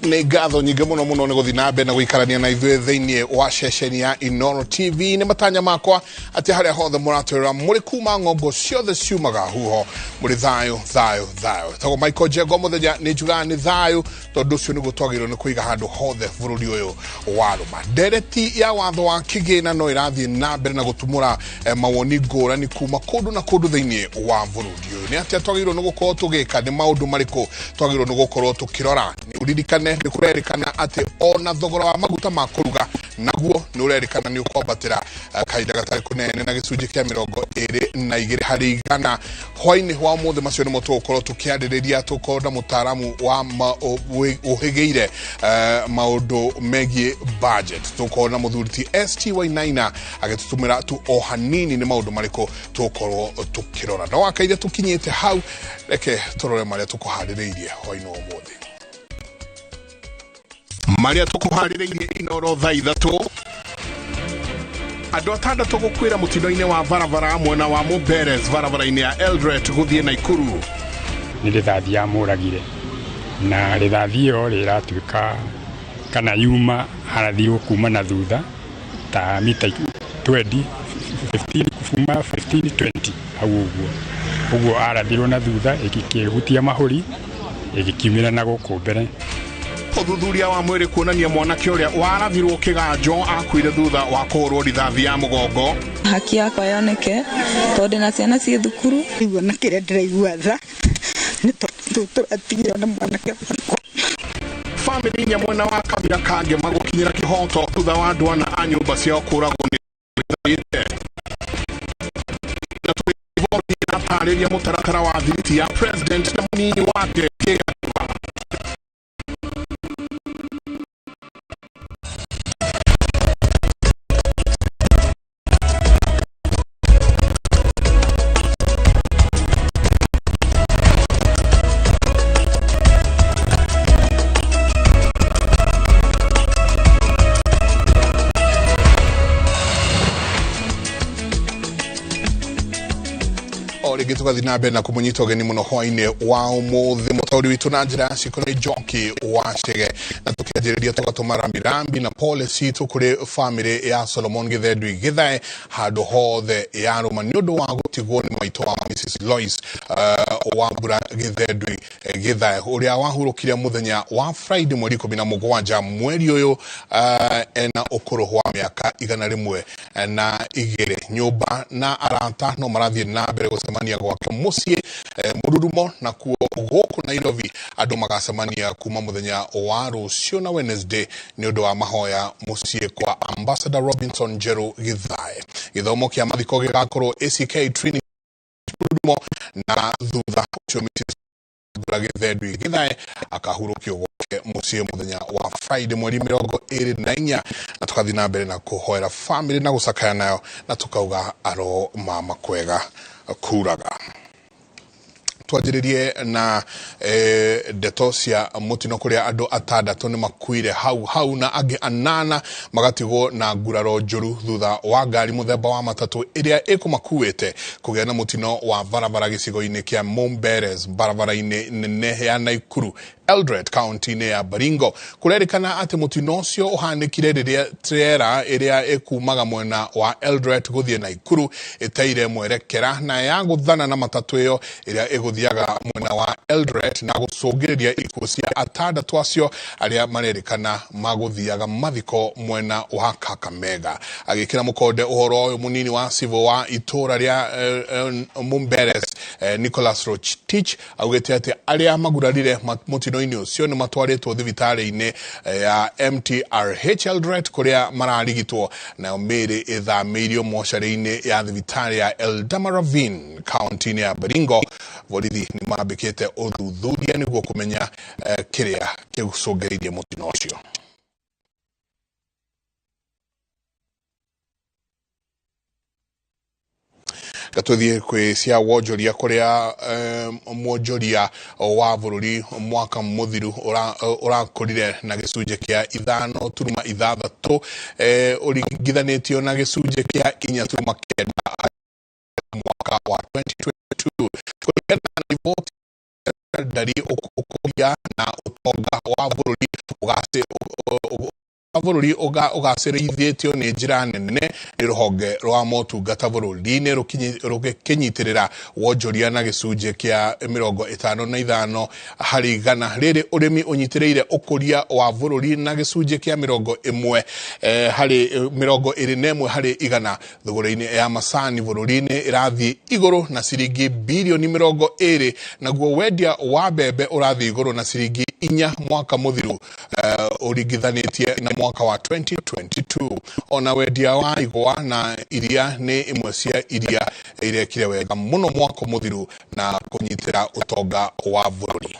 Nĩ ngatho nyingĩ mũno mũno nĩ gũthiĩ na mbere na gũikarania na ithuĩ thĩinĩ wa ceceni ya Inooro TV. Nĩ matanya makwa atĩ harĩa hothe mũratwĩrĩra mũrĩ kuma ng'ongo ciothe ciumaga huho mũrĩ thayũ thayũ thayũ. Tagwo Michael Njengo mũthenya nĩ njugaga nĩ thayũ tondũ ũcio nĩguo twagĩrĩirwo nĩ kũiga handũ hothe bũrũri ũyũ warũma. Ndereti ya watho wa kĩgĩna no ĩrathiĩ na mbere na gũtumũra mawoni ngũrani kuma kũndũ na kũndũ thĩinĩ wa bũrũri ũyũ. Nĩ atĩa twagĩrĩirwo nĩ gũkorwo tũgĩka, nĩ maũndũ marĩkũ twagĩrĩirwo nĩ gũkorwo tũkĩrora. Nĩ ũririkane nĩ kũrerĩkana atĩ ona thogora wa maguta ma kũruga naguo nĩ ũrerĩkana nĩ ũkwambatĩra kahinda gatarĩ kũnene na gĩcunjĩ kĩa 22 harĩ igana. Hwainĩ wa ũmũthĩ macio nĩmo tũgũkorwo tũkĩarĩrĩria, tũkorwo na mũtaaramu wa ũhĩgĩire maũndũ megiĩ budget. Tũkorwo na mũthuri ti ST Wainaina agĩtũtũmĩra tu o hanini nĩ maũndũ marĩkũ tũgũkorwo tũkĩrora. No wakaire tũkinyĩte hau, reke tũrore marĩa tũkũharĩrĩirie hwainĩ wa ũmũthĩ. Maria tukuharĩrĩirie Inooro thaa ithatũ. Andũ atandatũ gũkuĩra mũtino-inĩ wa barabara mwena wa Mumberes barabara-inĩ ya Eldoret gũthiĩ Naikuru. Nĩ rĩthathi yamũragire na rĩthathi ĩyo rĩratuĩka kana yuma harathirwo kuma na thutha ta mita 20 kuma 15-20 hau ũguo arathirwo na thutha ĩgĩkĩhutia mahũri ĩgĩkiumĩra na gũkũ mbere. Ũthuthuria wa mwĩrĩ kuonania mwanake ũrĩa warathirwo kĩganjo akuire thutha wa kũhũrwo rithathi ya mũgongo. Haki yakwa yoneke tondũ na ciana ciĩ thukuru. Igua na kĩrĩa ndĩraigua tha nĩ tondũ tũratigĩrwo na mwanake wakwa. Famĩlĩ nya mwena wa Kabira Kangĩ magũkinyĩra kĩhoto thutha wa andũ ana a nyũmba ciao kũragwo nĩ wĩte. Na tũgĩbondia tarĩria mũtaratara wa thiriti ya president na mũnini wake rĩngĩ tũgathiĩ na mbere na kũmũnyita ũgeni mũno hwainĩ wa ũmũthĩ mũtaũri witũ na njĩra ya cikũra Njoki wa Chege, na tũkĩanjĩrĩria tũgatũma rambirambi na pole citũ kũrĩ famĩlĩ ya Solomon Githendui Githae handũ hothe yarũma nĩ ũndũ wa gũtigwo nĩ maitũ wa Mrs Lois Wambura Githendui Githae ũrĩa wahurũkire mũthenya wa Friday mweri 17 mweri ũyũ ena ũkũrũ wa mĩaka 102. Nyũmba na arata no marathiĩ na mbere gũcemania gwake mũciĩ Mururumo, na kuo gũkũ Nairobi andũ magacemania kuma mũthenya wa rũciũ na Wednesday nĩ ũndũ wa mahoya mũciĩ kwa Ambassador Robinson Njeru Githae. Gĩthomo kĩa mathiko gĩgakorwo ACK Trinity Mururumo, na thutha ũcio Mrs Githendui Githae akahurũkio gwake mũciĩ mũthenya wa Friday mweri 24, na tũgathiĩ na mbere na kũhoera family na gũcakaya nayo na tukauga aro mama kwega kuraga. Twanjĩrĩrie na ndeto cia mũtino kũrĩa andũ atandatũ nĩ makuire hau na angĩ 8 magatigwo na nguraro njũru thutha wa ngari mũthemba wa matatũ ĩrĩa ĩkũmakuĩte kũgĩa na mũtino wa barabara gĩcigo-inĩ kĩa Mumberes barabara-inĩ nene ya Naikuru Eldoret kaunti-inĩ ya Baringo. Kũrerĩkana atĩ mũtino ũcio ũhanĩkire rĩrĩa trailer ĩrĩa ĩkumaga mwena wa Eldoret gũthiĩ Naikuru ĩteire mwerekera na ya gũthana na matatũ ĩyo ĩrĩa ĩgũthiaga mwena wa Eldoret na gũcũngĩrĩria ikuũ cia atandatũ acio arĩa marerĩkana magũthiaga mathiko mwena wa Kakamega. Agĩkĩra mũkonde ũhoro ũyũ mũnini wa civil wa itũra rĩa Mumberes Nicholas Rotich augĩte atĩ arĩa magurarire mũtino-inĩ ũcio nĩ matwarĩtwo thibitarĩ-inĩ ya MTRH Eldoret kũrĩa mararigitwo, nayo mĩĩrĩ ĩthamĩirio mocarĩ-inĩ ya thibitarĩ ya Eldama Ravine kaunti-inĩ ya Baringo. Borithi nĩ mambĩkĩte ũthuthuria nĩguo kũmenya kĩrĩa kĩgũcũngĩrĩirie mũtino ũcio. Gatũthiĩ kwĩ cia wonjoria kũrĩa mwonjoria wa bũrũri mwaka mũthiru ũrakũrire na gĩcunjĩ kĩa 5.6 ũringithanĩtio na gĩcunjĩ kĩa 4.9 mwaka wa 2022. Kũringana na riboti ndari ũkũria na ruhonga wa bururi bururi ugacirithiitio ni njira nene ni ruhonge rwa motungata bururi-ini rukinyitirira wonjoria na gicunji kia 55 hari igana. Riri urimi unyitiriire ukuria wa bururi na gicunji kia 1 hari 21 hari igana. Thogora-ini ya macani bururi-ini irathi iguru na ciringi bilioni 20, naguo wendia wa mbembe urathi iguru na ciringi 4 mwaka muthiru uringithanitie na mwaka wa 2022. Ona wendia wa igwa na iria ni imwe cia iria irekire wega muno mwaka muthiru na kunyitira utonga wa bururi.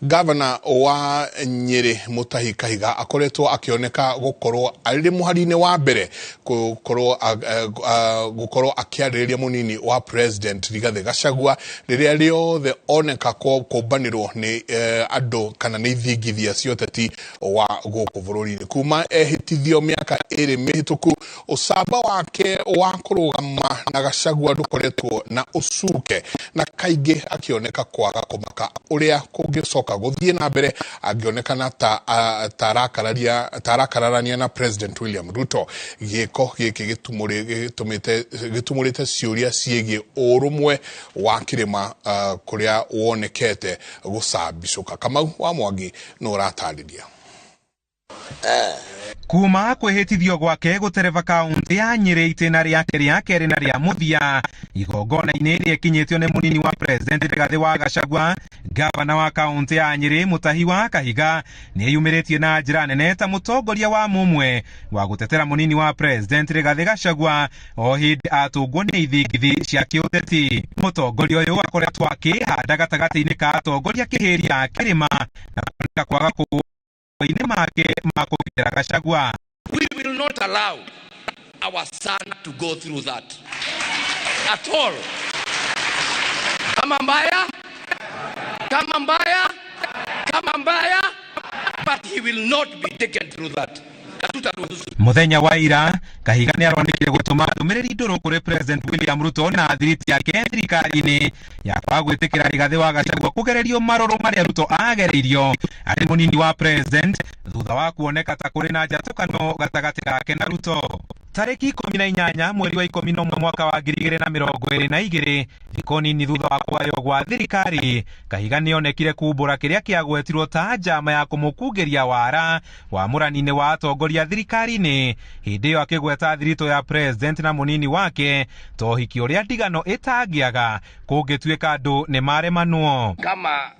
Gavana wa Nyeri Mutahi Kahiga akoretwo akioneka gukorwo ari muhari-ini wa mbere gukorwo akiarĩrĩria munini wa president Rigathi Gachagua riria riothe oneka kumbanirwo ni andu kana ni ithingithia cia ũteti wa guku bururi-ini. Kuma ehitithio miaka 2 mihituku, ucamba wake wa kurugama na Gachagua ndukoretwo na ucuke, na kaingi akioneka kwaga kumaka uria kungicoka guthie na mbere, agionekana tarakararania na President William Ruto. Giko giki gitumurite ciuria ciegi urumwe wa kirima kuria wonekete gucambicuka. Kamau wa Mwangi no ratariria. Kuma kwihitithio gwake gutereva kaunti ya Nyeri itena riake ria keri na ria muthia, igongona-ini riekinyitio ni munini wa president Rigathi wa Gachagua, gavana wa kaunti ya Nyeri Mutahi wa Kahiga niyumiritie na njira nene ta mutongoria wa mumwe wa gutetera munini wa president Rigathi Gachagua o hindi atungwo ni ithingithi cia kiuteti. Mutongoria uyu akoretwo akihanda gatagati-ini ka atongoria kihiria kirima na kwaga We will not allow our son to go through that at all. Kama mbaya, but he will not be taken through that. Muthenya wa ira Kahiga ni aronekire gutuma ndumiriri nduru kuri President William Ruto na thiriti yake thirikari-ini ya kwagwitikira Rigathi wa Gachagua kugererio maroro maria Ruto agereirio ari munini wa president thutha wa kuoneka ta kuri na njatukano gatagati gake na Ruto. Tariki 18 mweri wa 11 mwaka wa 2022, thikũ nini thutha wa kwayo gwa thirikari, Kahiga nionekire kumbura kiria kiagwetirwo ta njama ya kumukungeria wara wa muranine wa atongoria thirikari-ini, hindi yo akigweta thirito ya president na munini wake tohiki uria ndigano itangiaga kungituika andu ni maremanwo. Kama